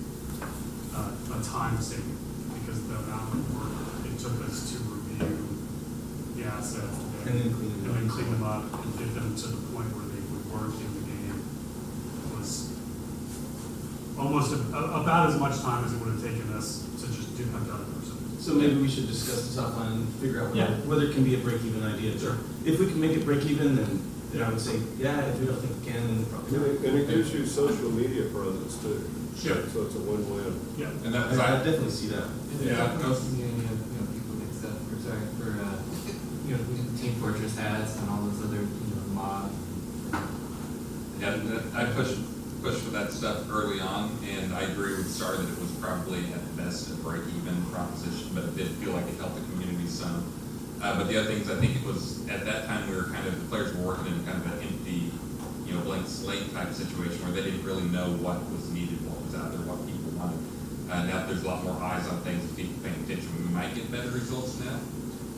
a time saving, because the amount of work it took us to review the assets And then clean them up. and get them to the point where they would work in the game was almost about as much time as it would have taken us to just have done it ourselves. So maybe we should discuss this offline and figure out Yeah. whether it can be a break-even idea. Sure. If we can make it break-even, then I would say, if we don't think we can, then probably not. And it gives you social media presence too. Sure. So it's a win-win. Yeah. And that I was, I definitely see that. Yeah. People mixed up, Team Fortress hats and all those other, mod. yeah, I pushed for that stuff early on, and I agree with Starr that it was probably at best a break-even proposition, but it did feel like it helped the community some. But the other things, I think it was, at that time, the players were working in kind of an empty, blank slate type situation where they didn't really know what was needed, what was out there, what people wanted. Now there's a lot more eyes on things and people paying attention. We might get better results now,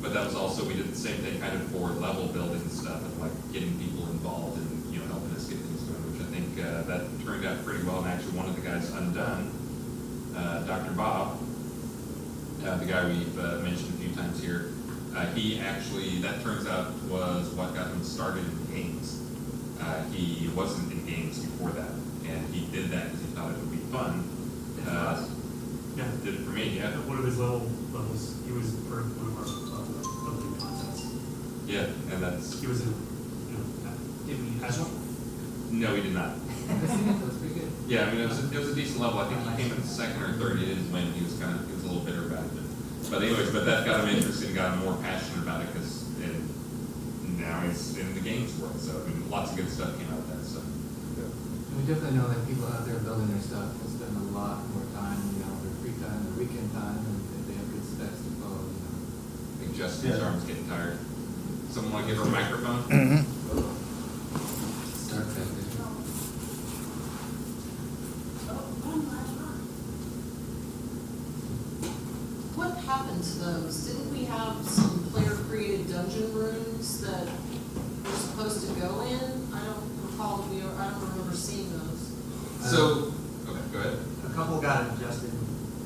but that was also, we did the same thing kind of for level building stuff and like getting people involved and, helping us get things going, which I think that turned out pretty well, and actually one of the guys undone, Dr. Bob, the guy we've mentioned a few times here, he actually, that turns out was what got him started in games. He wasn't in games before that, and he did that because he thought it would be fun. Yeah, did it for me, yeah. One of his levels, he was part of one of our opening contests. Yeah, and that's... He was in, Did we use as one? No, he did not. I seen it, that was pretty good. Yeah, I mean, it was a decent level. I think he came in second or third. He didn't win. He was a little bitter about it. But anyways, that got him interested and got him more passionate about it because now he's in the games world. So I mean, lots of good stuff came out of that. So We definitely know that people out there building their stuff will spend a lot more time, their free time, their weekend time, and if they have good specs to follow, I think Justin's arm's getting tired. Someone want to give her a microphone? Start factor. What happened to those? Didn't we have some player-created dungeon rooms that were supposed to go in? I don't recall, I don't remember seeing those. So, okay, go ahead. A couple got adjusted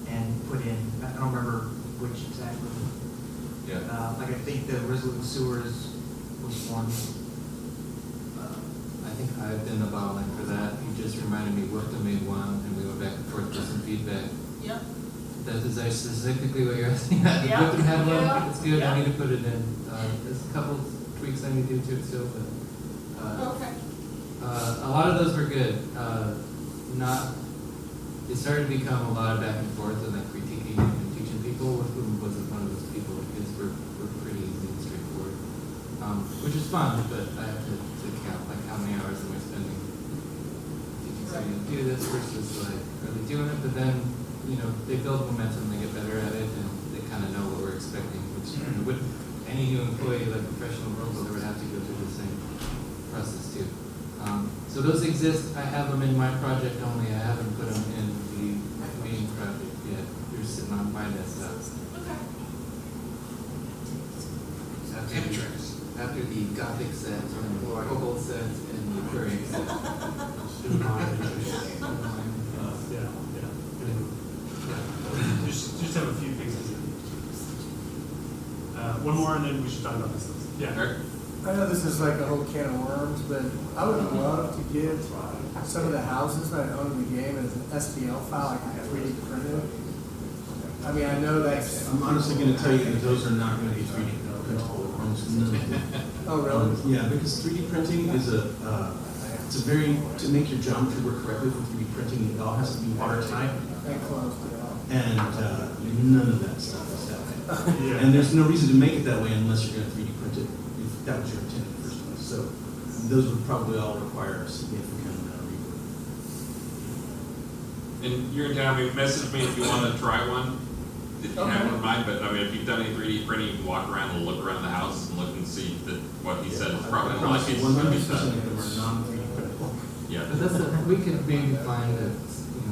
and put in, I don't remember which exactly. Yeah. Like I think the Resolute Sewers was one. I think I've been the bottleneck for that. You just reminded me, Wickham made one, and we went back and forth with some feedback. Yep. That is specifically what you're asking. That Yeah. Wickham had one, Yeah. it's good, Yeah. I need to put it in. There's a couple tweaks I need to do to it still, but, Okay. a lot of those were good. It started to become a lot of back and forth and like critiquing and teaching people, with whom wasn't one of those people. The kids were pretty easy and straightforward, which is fun, but I have to count like how many hours am I spending teaching somebody to do this versus like, are they doing it? But then, they build momentum, they get better at it, and they kind of know what we're expecting, which with any new employee, like professional roles, they would have to go through the same process too. So those exist. I have them in my project only. I haven't put them in the main project yet. They're sitting on my desktop. Okay. After the Gothic set, and the Cobalt set, and the Aquarium set. Just have a few things to say. One more, and then we should talk about this. Yeah. Eric? I know this is like a whole can of worms, but I would love to give some of the houses that I own in the game as an STL file, like 3D printed. I mean, I know that's. I'm honestly gonna tell you that those are not gonna be 3D printable, almost none of them. Oh, really? Yeah, because 3D printing is it's a very, to make your geometry work correctly for 3D printing, it all has to be watertight, And close, and none of that stuff is happening. And there's no reason to make it that way unless you're gonna 3D print it, if that was your intent in the first place. So those would probably all require a significant rework. And you're in town, message me if you want to try one. If you have one in mind, but I mean, if you've done any 3D printing, you can walk around and look around the house and look and see that what he said is probably not like it's going to be 100% done. of them are non-3D printable. Yeah. But we could maybe find that,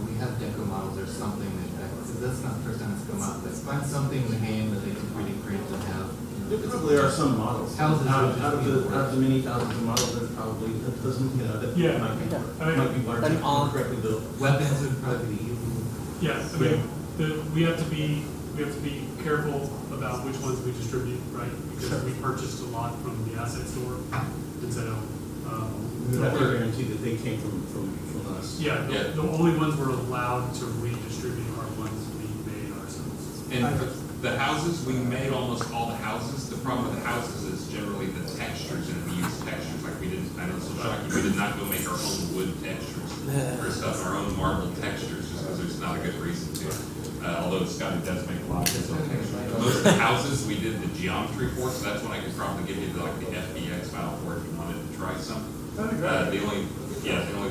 we have deco models or something because that's not the first time it's come up. Let's find something in the game that they can 3D print and have. There probably are some models. Houses Out would just of the many thousands of models, there's probably, that doesn't, that Yeah. might be large, And correctly built. Weapons would probably be easy. Yeah, I mean, we have to be careful about which ones we distribute, right? Because we purchased a lot from the asset store, and so, We have to guarantee that they came from us. yeah, the only ones we're allowed to redistribute are ones we made ourselves. And for the houses, we made almost all the houses. The problem with the houses is generally the textures, and we use textures like we didn't, I know it's so shocking, we did not go make our own wood textures or stuff, our own marble textures, just because there's not a good reason to. Although Scotty does make a lot of his own textures. Most of the houses, we did the geometry for, so that's when I could probably give you the FBX file for it if you wanted to try some. The only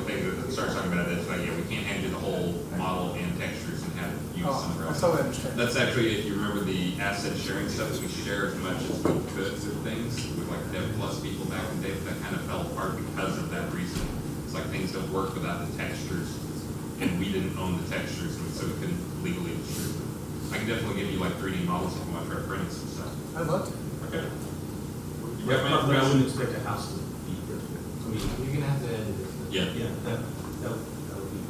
thing that starts talking about is like, we can't hand you the whole model and textures and have you use some. I totally understand. That's actually, if you remember the asset sharing stuff, we share as much as we could through things with like Dev Plus people back in the day, but that kind of fell apart because of that reason. It's like things don't work without the textures, and we didn't own the textures, and so we couldn't legally distribute them. I can definitely give you like 3D models if you want to try printing some stuff. I'd love to. Okay. You got I my wouldn't expect a house to be printable. I mean, You're gonna have to edit it. Yeah. Yeah, that would be,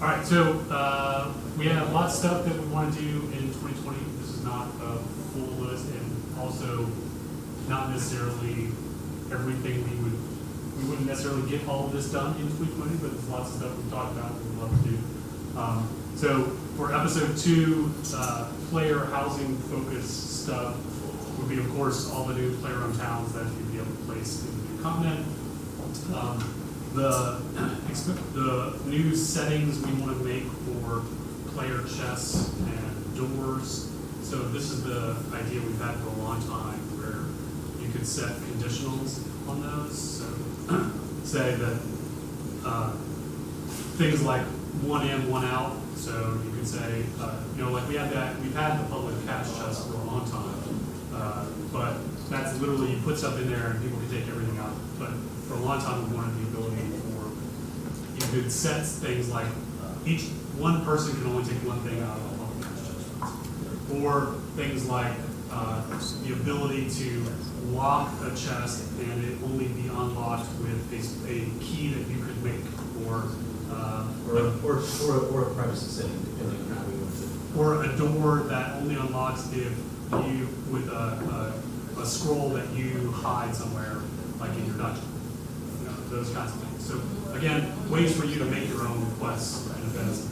All right, so we have lots of stuff that we want to do in 2020. This is not a full list, and also not necessarily everything we wouldn't necessarily get all of this done in 2020, but there's lots of stuff we've talked about that we'd love to do. So for episode 2, player housing focused stuff would be, of course, all the new player-owned towns that you'd be able to place in the new continent. The new settings we want to make for player chests and doors. So this is the idea we've had for a long time, where you could set conditionals on those. So say that things like 1 in, 1 out. So you could say, like we've had the public cash chest for a long time, but that's literally, you put stuff in there and people can take everything out. But for a long time, we wanted the ability for, you could set things like one person can only take one thing out of a public cash chest. Or things like the ability to lock a chest and it only be unlocked with a key that you could make, or or a privacy setting, depending on how we want to. or a door that only unlocks if you, with a scroll that you hide somewhere, like in your dungeon. Those kinds of things. So again, ways for you to make your own quests and events.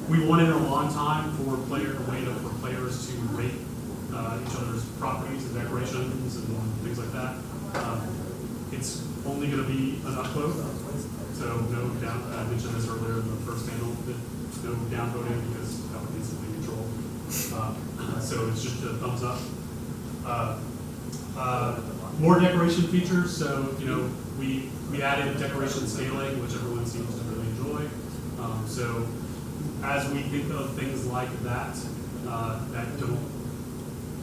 We wanted a long time for a way for players to rate each other's properties and decorations and things like that. It's only going to be an upvote, so no down. I mentioned this earlier in the first panel, that no downvoting because that would instantly control. So it's just a thumbs up. More decoration features. So we added decoration scaling, which everyone seems to really enjoy. So as we think of things like that that don't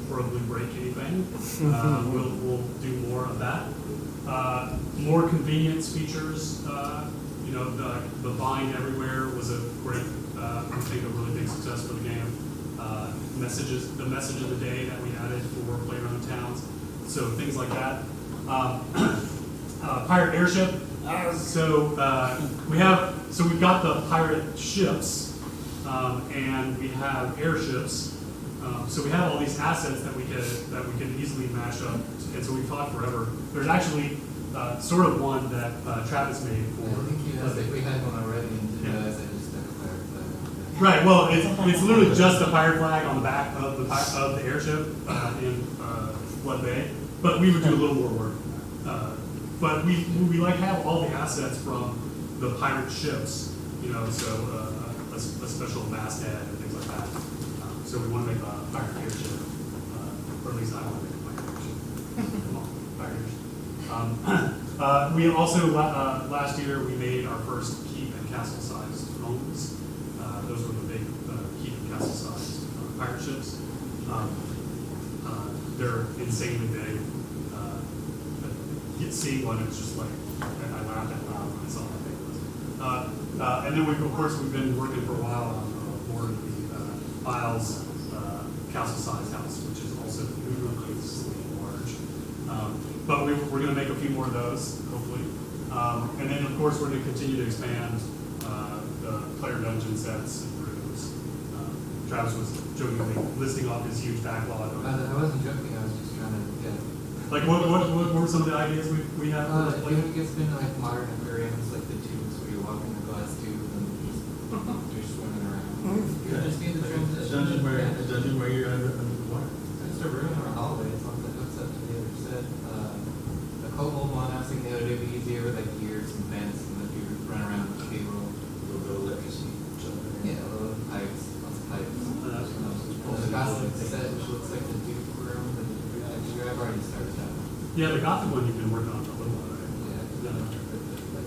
probably break anything, we'll do more of that. More convenience features. The buying everywhere was a great, I think, a really big success for the game. The message of the day that we added for player-owned towns. So things like that. Pirate airship. We've got the pirate ships, and we have airships. So we have all these assets that we can easily mash up, and so we've talked forever. There's actually sort of one that Travis made for. I think we had one already, and didn't realize I just stuck a pirate flag. Right. Well, it's literally just a pirate flag on the back of the airship in Blood Bay, but we would do a little more work. But we have all the assets from the pirate ships, so a special masthead and things like that. So we want to make a pirate airship, or at least I want to make a pirate airship. Come on, pirate airship. We also last year we made our first keep and castle-sized homes. Those were the big keep and castle-sized pirate ships. They're insanely big. Seeing one, it's just like, I laughed out loud when I saw how big it was. And then we've been working for a while on more of the Isles castle-sized house, which is also ludicrously large. But we're going to make a few more of those, hopefully. And then, of course, we're going to continue to expand the player dungeon sets and rooms. Travis was jokingly listing off his huge backlog. I wasn't joking, I was just trying to get. Like, what were some of the ideas we have? It's been like modern aquariums, like the tubes where you walk in the glass tube and you're swimming around. You just need the transition. A dungeon where you're under the water. Just a room or a hallway, it's on that hooks up to the other set. The kobold one, I was thinking it would be easier with like gears and vents and if you run around with the cable. A little bit of electricity. Yeah, little pipes, lots of pipes. The Gothic set, which looks like the Duke room, I've already started that one. Yeah, the Gothic one you've been working on for a little while, right? Yeah,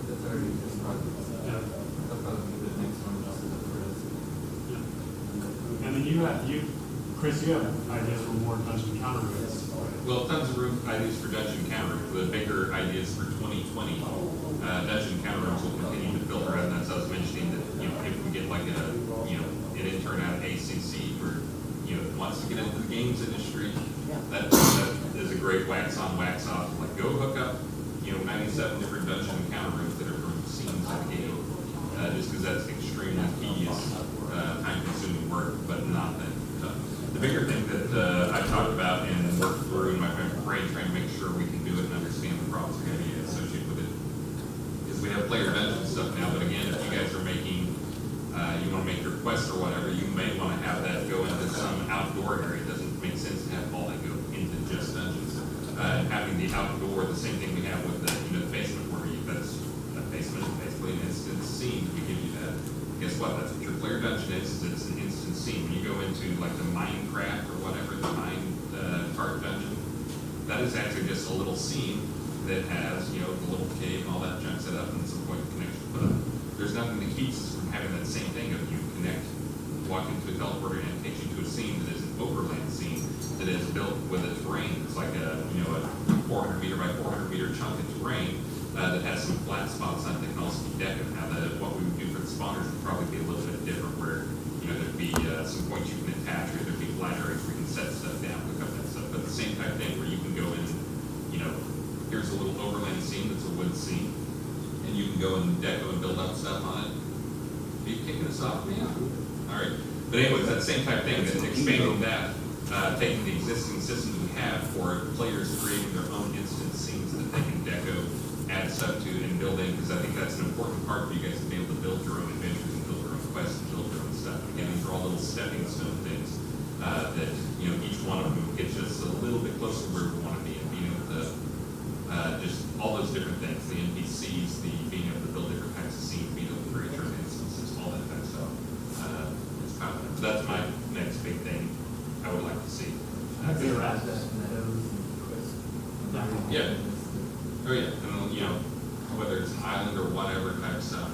that's already in progress. Yeah. That'll probably be the next one, just as for us. Yeah. And then Chris, you have ideas for more dungeon encounter rooms. Well, tons of room ideas for dungeon encounter. The bigger ideas for 2020, dungeon encounter rooms will continue to filter out. And that's I was mentioning that if we get like an intern out of ACC for wants to get into the games industry, that is a great wax on, wax off. Like go hook up 97 different dungeon encounter rooms that are from scenes of the game, just because that's extremely tedious, time-consuming work, but not that tough. The bigger thing that I talked about and worked through in my brain trying to make sure we can do it and understand the problems are going to be associated with it is we have player dungeon stuff now, but again, if you guys are making, you want to make your quest or whatever, you may want to have that go into some outdoor area. It doesn't make sense to have all that go into just dungeons. Having the outdoor, the same thing we have with the, the basement where that's a basement is basically an instant scene. We give you that. Guess what? That's what your player dungeon is it's an instant scene. When you go into like the Minecraft or whatever, the Mine cart dungeon, that is actually just a little scene that has, the little cave and all that junk set up and some point of connection put up. There's nothing that keeps us from having that same thing of you connect, walk into a teleporter and it takes you to a scene that is an overland scene that is built with a terrain. It's like a 400 meter by 400 meter chunk of terrain that has some flat spots on it that can also be decorative. Now, what we would do for the spawners would probably be a little bit different, where there'd be some points you can attach, or there'd be flat areas where you can set stuff down, hook up that stuff. But the same type of thing where you can go in, here's a little overland scene that's a wood scene, and you can go and deco and build up stuff on it. Are you kicking us off, man? All right. But anyways, that same type of thing, that expanding that, taking the existing systems we have for players creating their own instant scenes that they can deco, add stuff to, and build in, because I think that's an important part for you guys to be able to build your own adventures and build your own quests and build your own stuff. Again, these are all little stepping stone things that, each one of them gets us a little bit closer to where we want to be, and being able to just all those different things, the NPCs, the being able to build different types of scenes, being able to create your own instances, all that kind of stuff. It's powerful. So that's my next big thing I would like to see. Yeah. Oh yeah, and whether it's an island or whatever type of stuff,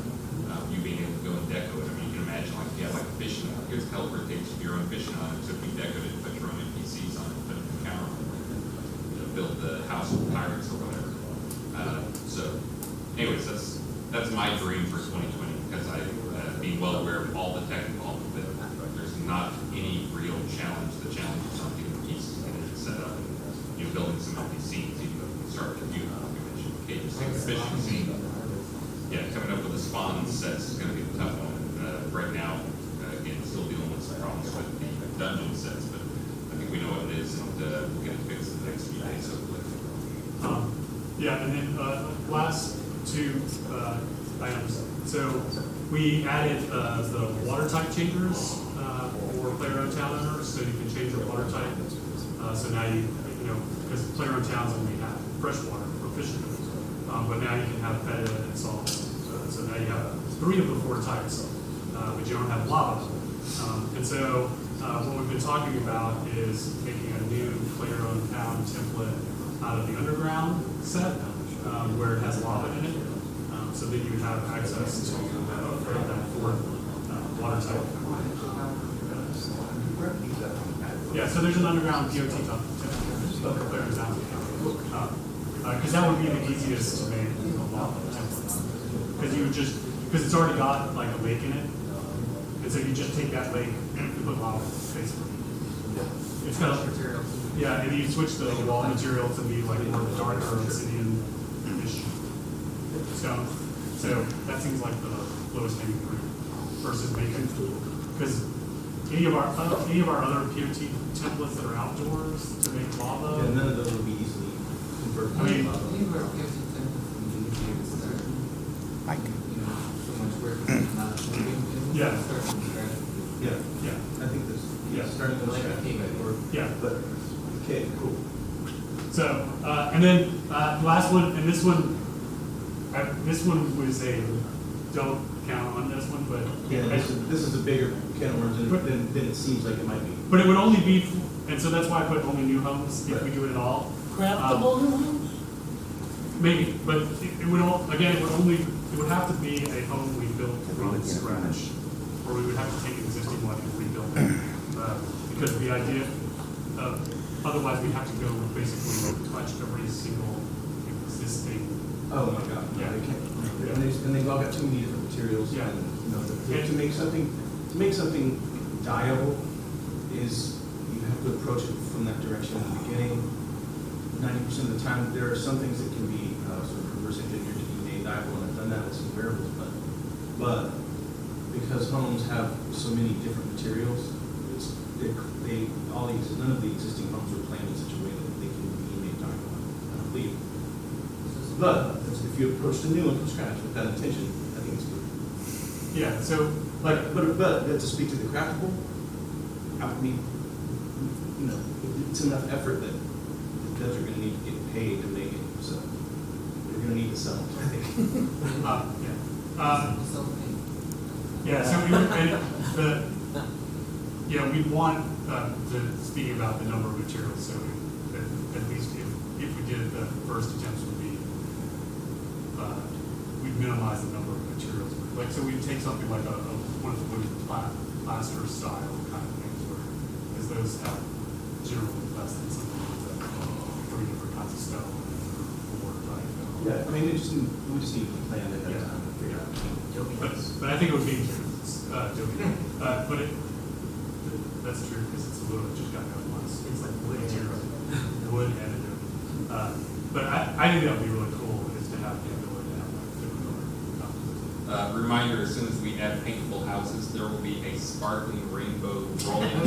you being able to go and deco it. I mean, you can imagine like if you have like a fishing island, here's a teleport takes you to your own fishing island, so if you decoed it, put your own NPCs on it, put a counter on it, build the house of pirates or whatever. So, anyways, that's my dream for 2020, because I being well aware of all the tech involved with it. There's not any real challenge. The challenge is something that keeps getting it set up and building some NPCs, even though we can start with you. We mentioned cages, like the fishing scene. Yeah, coming up with the spawn sets is going to be the tough one. Right now, again, still dealing with some problems with the dungeon sets, but I think we know what it is, and we'll get it fixed in the next few days, hopefully. Yeah, and then last two items. So we added the water type changers for player-owned town owners, so you can change your water type. So now because player-owned towns only have fresh water for fishing, but now you can have fetid and salt. So now you have 3 of the 4 types, but you don't have lava. And so what we've been talking about is making a new player-owned town template out of the underground set, where it has lava in it, so that you would have access to that 4th water type. Yeah, so there's an underground POT template for players down. Because that would be the easiest to make a lava template. Because it's already got like a lake in it, and so you just take that lake and put lava basically. It's got material. Yeah, and you switch the wall material to be like more darker obsidian-ish stone. So that seems like the lowest hanging fruit versus making, because any of our other POT templates that are outdoors to make lava. Yeah, none of those will be easily converted. I mean, so much work is not Yeah. start from scratch. Yeah, I think this, starting from scratch. Yeah. But, okay, cool. So, and then last one, and this one was a don't count on this one, but Yeah, this is a bigger can of worms than it seems like it might be. but it would only be, and so that's why I put only new homes if we do it at all. Craftable new homes? Maybe, but it would it would have to be a home we built from scratch, or we would have to take an existing one and rebuild it, because the idea of otherwise we'd have to go basically touch every single existing. Oh my God. Yeah. They can't. And they've all got too many different materials. Yeah. And, to make something viable is you have to approach it from that direction in the beginning. 90% of the time, there are some things that can be sort of reverse engineered to be made viable, and I've done that with some wearables, but because homes have so many different materials, none of the existing homes are planned in such a way that they can be made viable, I don't believe. But if you approach the new one from scratch with that intention, I think it's good. Yeah, so, But to speak to the craftable, I mean, you know, it's enough effort that the judge are gonna need to get paid to make it, so they're gonna need to sell it, I think. Yeah, so we would, we'd want, speaking about the number of materials, so at least if we did, the first attempts would be, we'd minimize the number of materials. Like, so we'd take something like one of the wooden plaster style kind of things, where, as those have generally less than something like three different kinds of stone or board, right? Yeah, I mean, we just need to plan it ahead of time and figure out. But I think it would be, but that's true, because it's a little, just got to go once. It's like wood and adobe. But I think that would be really cool, is to have the ability to have like different color composition. Reminder, as soon as we add paintable houses, there will be a sparkling rainbow rolling. It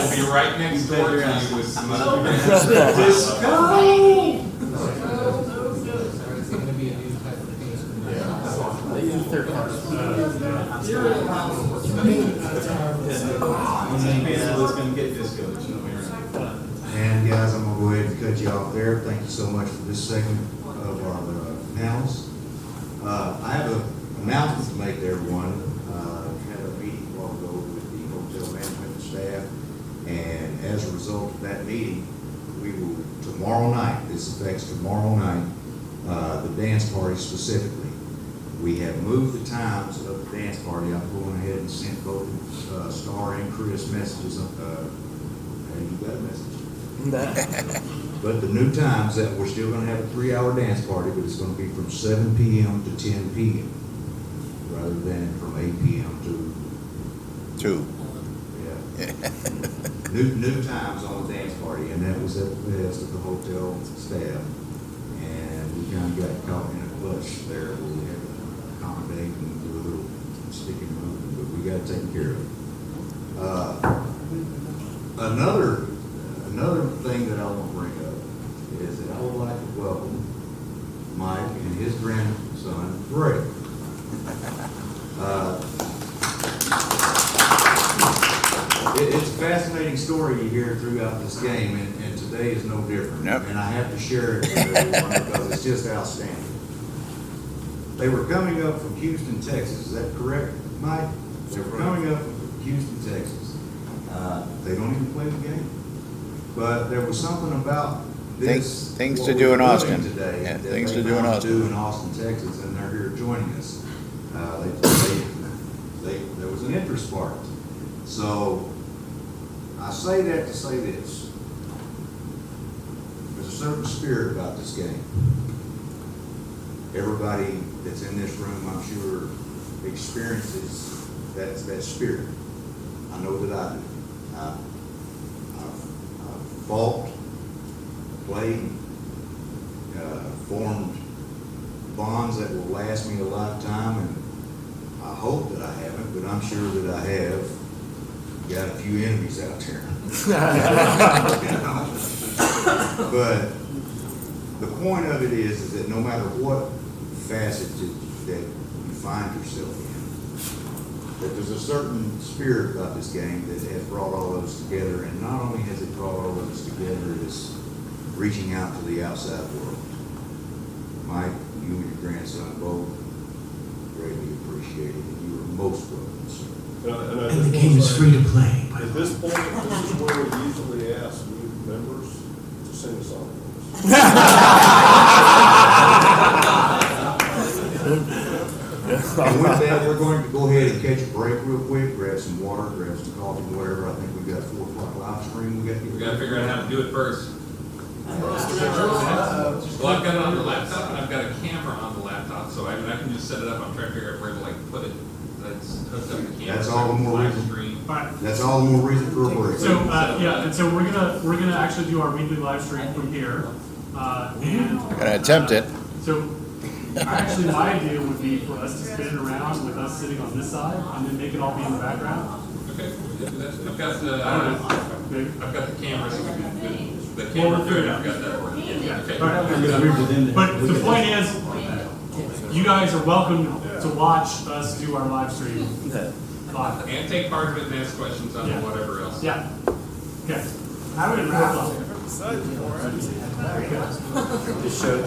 will be right next door to you with some other. It's gonna be a new type of paint. Third house. It's gonna get disco, there's no way around it. And guys, I'm gonna go ahead and cut you off there. Thank you so much for this segment of our panels. I have an announcement to make to everyone. Had a meeting a while ago with the hotel management and staff, and as a result of that meeting, we will, tomorrow night, this affects tomorrow night, the dance party specifically. We have moved the times of the dance party. I'm going ahead and sent both Starr and Chris messages. Hey, you got a message. But the new times, that we're still gonna have a 3-hour dance party, but it's gonna be from 7 p.m. to 10 p.m. rather than from 8 p.m. to 2. yeah. New times on the dance party, and that was at the behest of the hotel staff. And we kind of got caught in a clutch there where we had to accommodate and do a little sticking moving, but we got it taken care of. Another thing that I want to bring up is that I would like to welcome Mike and his grandson, Greg. It's a fascinating story you hear throughout this game, and today is no different. Yep. And I have to share it with everyone because it's just outstanding. They were coming up from Houston, Texas. Is that correct, Mike? They were coming up from Houston, Texas. They don't even play the game. But there was something about this. Things to do in Austin. Today, Yeah, that things they to do in found Austin. in Austin, Texas, and they're here joining us. There was an interest sparked. So I say that to say this. There's a certain spirit about this game. Everybody that's in this room, I'm sure, experiences that spirit. I know that I do. I've fought, played, formed bonds that will last me a lifetime, and I hope that I haven't, but I'm sure that I have. Got a few enemies out there. But the point of it is that no matter what facet that you find yourself in, that there's a certain spirit about this game that has brought all of us together, and not only has it brought all of us together, it's reaching out to the outside world. Mike, you and your grandson both greatly appreciate it, and you are most welcome, sir. And the game is free to play. At this point, this is where we usually ask new members to sing a song for us. And with that, we're going to go ahead and catch a break real quick, grab some water, grab some coffee, whatever. I think we've got 4 o'clock live stream. We gotta figure out how to do it first. Well, I've got it on the laptop, and I've got a camera on the laptop, so I can just set it up. I'm trying to figure out where to like put it. That's hooked up to the camera. That's all the more live reason. stream. right. That's all the more reason for a break. So, yeah, and so we're gonna actually do our weekly live stream from here, and. Gonna attempt it. So, actually, my idea would be for us to spin it around with us sitting on this side, and then make it all be in the background. Okay, I've got the, I don't know. I've got the camera, so the camera good, I've got that working. Yeah. Okay. All right. But the point is, you guys are welcome to watch us do our live stream live. And take part of it and ask questions on Yeah. whatever else. Yeah. Okay. How would it wrap up? Just showed.